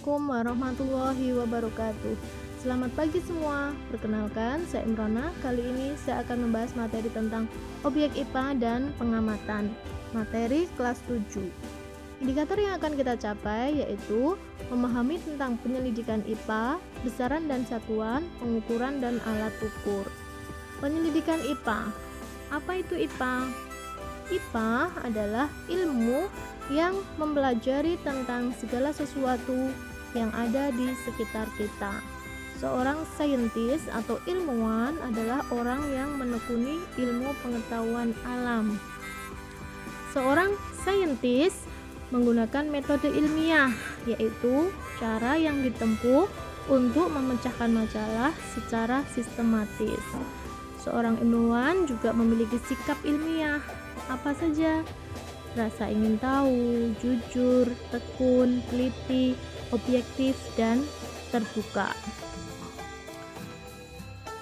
Assalamualaikum warahmatullahi wabarakatuh. Selamat pagi semua. Perkenalkan, saya Imrona. Kali ini saya akan membahas materi tentang objek IPA dan pengamatan. Materi kelas 7. Indikator yang akan kita capai yaitu memahami tentang penyelidikan IPA, besaran dan satuan, pengukuran dan alat ukur. Penyelidikan IPA. Apa itu IPA? IPA adalah ilmu yang mempelajari tentang segala sesuatu yang ada di sekitar kita. Seorang saintis atau ilmuwan adalah orang yang menekuni ilmu pengetahuan alam. Seorang saintis menggunakan metode ilmiah, yaitu cara yang ditempuh untuk memecahkan masalah secara sistematis. Seorang ilmuwan juga memiliki sikap ilmiah. Apa saja? Rasa ingin tahu, jujur, tekun, teliti, objektif, dan terbuka.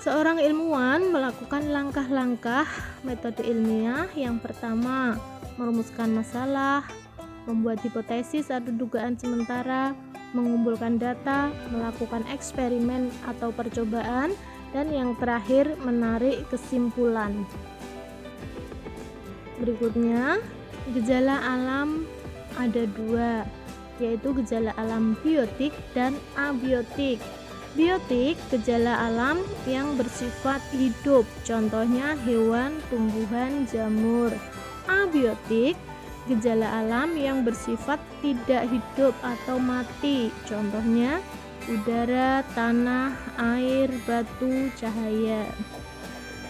Seorang ilmuwan melakukan langkah-langkah metode ilmiah. Yang pertama, merumuskan masalah, membuat hipotesis atau dugaan sementara, mengumpulkan data, melakukan eksperimen atau percobaan, dan yang terakhir, menarik kesimpulan. Berikutnya, gejala alam ada dua, yaitu gejala alam biotik dan abiotik. Biotik, gejala alam yang bersifat hidup, contohnya hewan, tumbuhan, jamur. Abiotik, gejala alam yang bersifat tidak hidup atau mati, contohnya udara, tanah, air, batu, cahaya.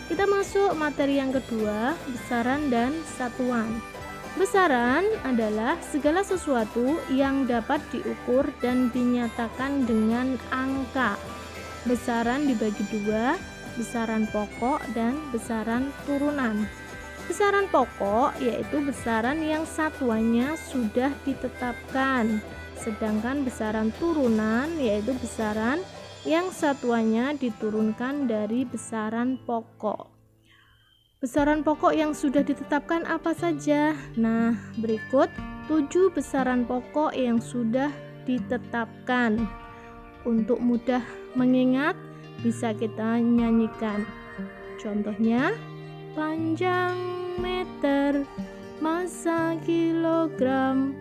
Kita masuk materi yang kedua, besaran dan satuan. Besaran adalah segala sesuatu yang dapat diukur dan dinyatakan dengan angka. Besaran dibagi dua, besaran pokok dan besaran turunan. Besaran pokok yaitu besaran yang satuannya sudah ditetapkan, sedangkan besaran turunan yaitu besaran yang satuannya diturunkan dari besaran pokok. Besaran pokok yang sudah ditetapkan apa saja? Nah, berikut 7 besaran pokok yang sudah ditetapkan. Untuk mudah mengingat, bisa kita nyanyikan. Contohnya, panjang meter, massa kilogram,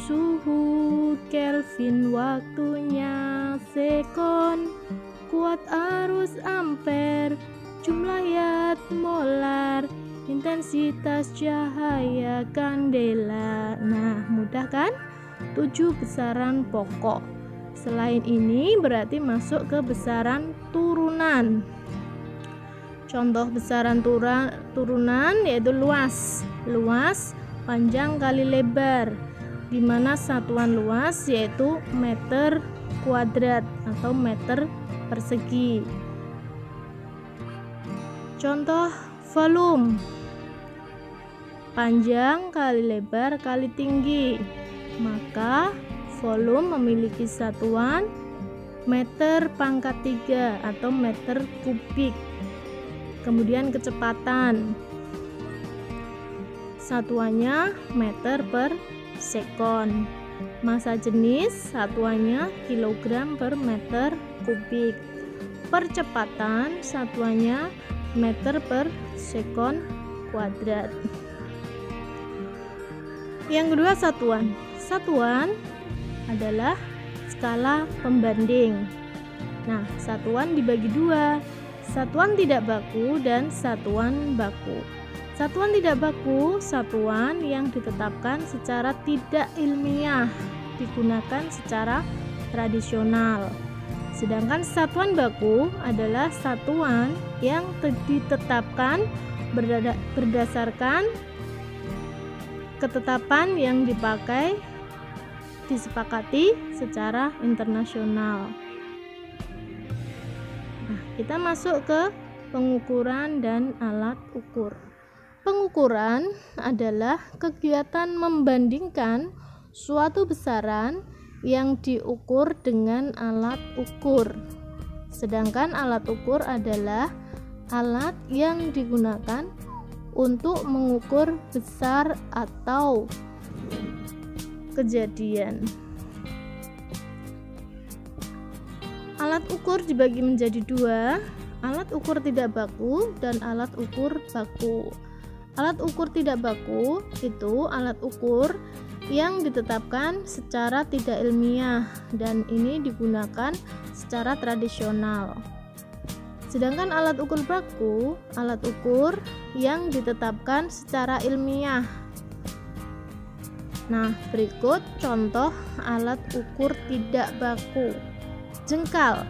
suhu Kelvin, waktunya sekon, kuat arus ampere, jumlah watt molar, intensitas cahaya kandela. Nah, mudah kan? 7 besaran pokok. Selain ini berarti masuk ke besaran turunan. Contoh besaran turunan yaitu luas. Luas panjang kali lebar, di mana satuan luas yaitu meter kuadrat atau meter persegi. Contoh volume, panjang kali lebar kali tinggi, maka volume memiliki satuan meter pangkat 3 atau meter kubik. Kemudian kecepatan, satuannya meter per sekon. Massa jenis, satuannya kilogram per meter kubik. Percepatan, satuannya meter per sekon kuadrat. Yang kedua, satuan. Satuan adalah skala pembanding. Nah, satuan dibagi dua, satuan tidak baku dan satuan baku. Satuan tidak baku, satuan yang ditetapkan secara tidak ilmiah, digunakan secara tradisional. Sedangkan satuan baku adalah satuan yang ditetapkan berdasarkan ketetapan yang disepakati secara internasional. Nah, kita masuk ke pengukuran dan alat ukur. Pengukuran adalah kegiatan membandingkan suatu besaran yang diukur dengan alat ukur. Sedangkan alat ukur adalah alat yang digunakan untuk mengukur besar atau kejadian. Alat ukur dibagi menjadi dua, alat ukur tidak baku dan alat ukur baku. Alat ukur tidak baku itu alat ukur yang ditetapkan secara tidak ilmiah dan ini digunakan secara tradisional. Sedangkan alat ukur baku, alat ukur yang ditetapkan secara ilmiah. Nah, berikut contoh alat ukur tidak baku. Jengkal.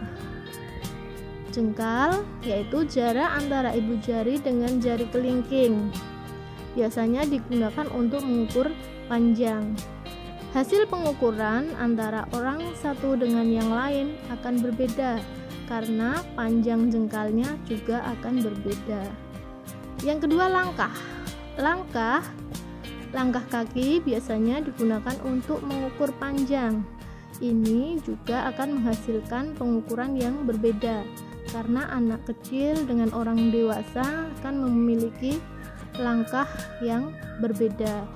Jengkal yaitu jarak antara ibu jari dengan jari kelingking. Biasanya digunakan untuk mengukur panjang. Hasil pengukuran antara orang satu dengan yang lain akan berbeda karena panjang jengkalnya juga akan berbeda. Yang kedua, langkah. Langkah kaki biasanya digunakan untuk mengukur panjang. Ini juga akan menghasilkan pengukuran yang berbeda karena anak kecil dengan orang dewasa akan memiliki langkah yang berbeda.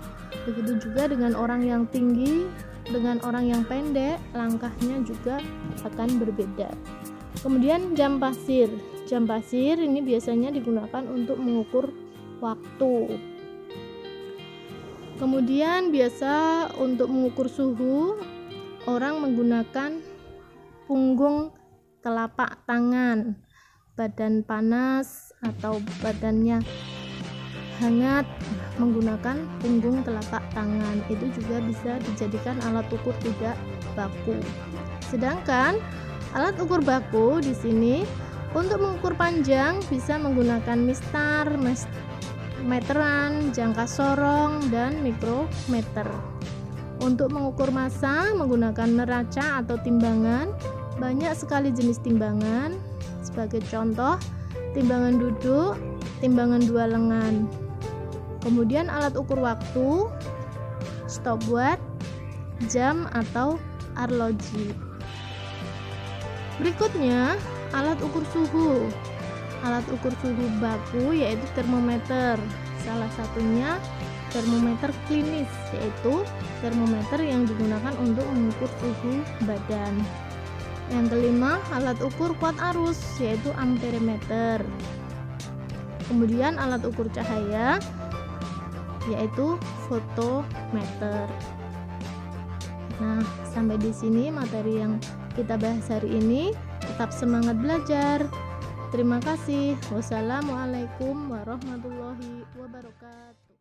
Begitu juga dengan orang yang tinggi, dengan orang yang pendek, langkahnya juga akan berbeda. Kemudian jam pasir. Jam pasir ini biasanya digunakan untuk mengukur waktu. Kemudian biasa untuk mengukur suhu, orang menggunakan punggung telapak tangan. Badan panas atau badannya hangat menggunakan punggung telapak tangan. Itu juga bisa dijadikan alat ukur tidak baku. Sedangkan alat ukur baku di sini untuk mengukur panjang bisa menggunakan mistar, meteran, jangka sorong, dan mikrometer. Untuk mengukur massa menggunakan neraca atau timbangan. Banyak sekali jenis timbangan. Sebagai contoh, timbangan duduk, timbangan dua lengan. Kemudian alat ukur waktu, stopwatch, jam atau arloji. Berikutnya, alat ukur suhu. Alat ukur suhu baku yaitu termometer. Salah satunya termometer klinis, yaitu termometer yang digunakan untuk mengukur suhu badan. Yang kelima, alat ukur kuat arus, yaitu amperemeter. Kemudian alat ukur cahaya, yaitu fotometer. Nah, sampai di sini materi yang kita bahas hari ini. Tetap semangat belajar. Terima kasih. Wassalamualaikum warahmatullahi wabarakatuh.